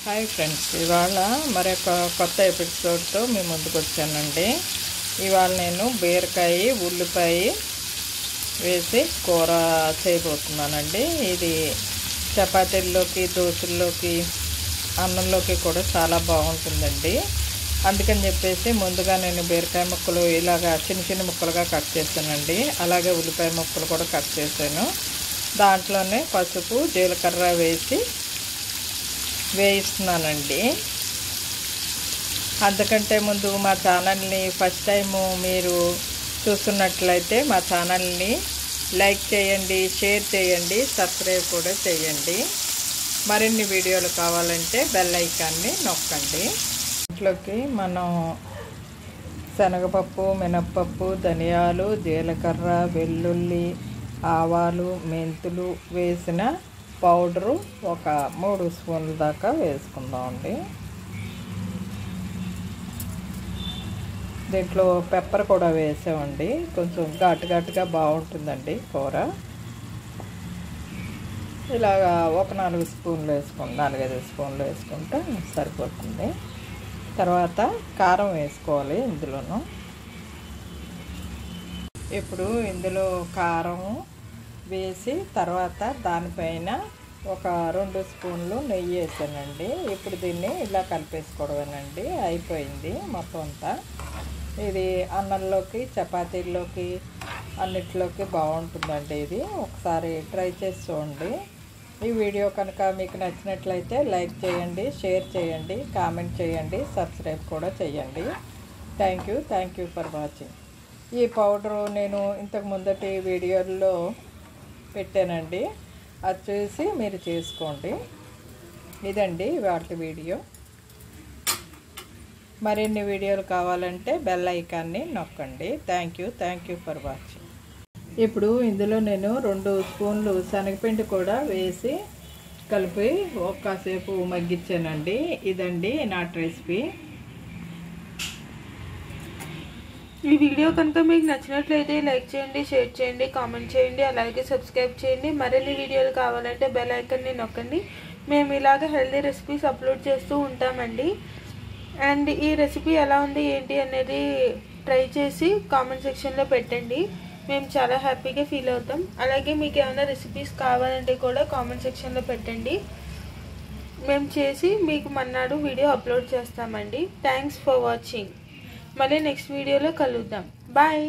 Hi friends, ఇవాళ మరొక కొత్త ఎపిసోడ్తో మీ ముందుకు వచ్చానండి. ఇవాళ నేను బీరకాయ ఉల్లిపాయ వేసి కూర చేయబోతున్నానండి. ఇది చపాతీల్లోకి, దోశల్లోకి, అన్నంలోకి కూడా చాలా బాగుంటుందండి. అందుకని చెప్పేసి ముందుగా నేను బీరకాయ ముక్కలు ఇలాగా చిన్న చిన్న ముక్కలుగా కట్ చేశానండి. అలాగే ఉల్లిపాయ ముక్కలు కూడా కట్ చేశాను. దాంట్లోనే పసుపు, జీలకర్ర వేసి వేయిస్తున్నానండి. అంతకంటే ముందు మా ఛానల్ని ఫస్ట్ టైము మీరు చూస్తున్నట్లయితే మా ఛానల్ని లైక్ చేయండి, షేర్ చేయండి, సబ్స్క్రైబ్ కూడా చేయండి. మరిన్ని వీడియోలు కావాలంటే బెల్ ఐకాన్ని నొక్కండి. ఇంట్లోకి మనం శనగపప్పు, మినప్పప్పు, ధనియాలు, జీలకర్ర, వెల్లుల్లి, ఆవాలు, మెంతులు వేసిన పౌడరు ఒక 3 స్పూన్ల దాకా వేసుకుందామండి. దీంట్లో పెప్పర్ కూడా వేసామండి. కొంచెం ఘాటుగా బాగుంటుందండి కూర. ఇలాగా ఒక 4 స్పూన్లు వేసుకుంటే 4-5 స్పూన్లు వేసుకుంటే సరిపోతుంది. తర్వాత కారం వేసుకోవాలి ఇందులోను. ఇప్పుడు ఇందులో కారం వేసి తర్వాత దానిపైన ఒక 2 స్పూన్లు నెయ్యి వేసానండి. ఇప్పుడు దీన్ని ఇలా కలిపేసుకోవడమేనండి. అయిపోయింది మొత్తం అంతా. ఇది అన్నంలోకి, చపాతీల్లోకి, అన్నిట్లోకి బాగుంటుందండి. ఇది ఒకసారి ట్రై చేసి చూడండి. ఈ వీడియో కనుక మీకు నచ్చినట్లయితే లైక్ చేయండి, షేర్ చేయండి, కామెంట్ చేయండి, సబ్స్క్రైబ్ కూడా చేయండి. Thank you for watching. ఈ పౌడరు నేను ఇంతకు ముందటి వీడియోల్లో పెట్టానండి. అది చూసి మీరు చేసుకోండి. ఇదండి వాటి వీడియో. మరిన్ని వీడియోలు కావాలంటే బెల్ ఐకాన్ని నొక్కండి. Thank you for watching. ఇప్పుడు ఇందులో నేను 2 స్పూన్లు శనగపిండి కూడా వేసి కలిపి ఒక్కసేపు మగ్గించానండి. ఇదండి నాటి రెసిపీ. ఈ వీడియో కనుక మీకు నచ్చినట్లయితే లైక్ చేయండి, షేర్ చేయండి, కామెంట్ చేయండి, అలాగే సబ్స్క్రైబ్ చేయండి. మరిన్ని వీడియోలు కావాలంటే బెల్ ఐకాన్ని నొక్కండి. మేము ఇలాగ హెల్దీ రెసిపీస్ అప్లోడ్ చేస్తూ ఉంటామండి. అండ్ ఈ రెసిపీ ఎలా ఉంది ఏంటి అనేది ట్రై చేసి కామెంట్ సెక్షన్లో పెట్టండి. మేము చాలా హ్యాపీగా ఫీల్ అవుతాం. అలాగే మీకు ఏమైనా రెసిపీస్ కావాలంటే కూడా కామెంట్ సెక్షన్లో పెట్టండి. మేము చేసి మీకు మన్నాడు వీడియో అప్లోడ్ చేస్తామండి. Thanks for watching. మళ్ళీ నెక్స్ట్ వీడియోలో కలుద్దాం. బాయ్.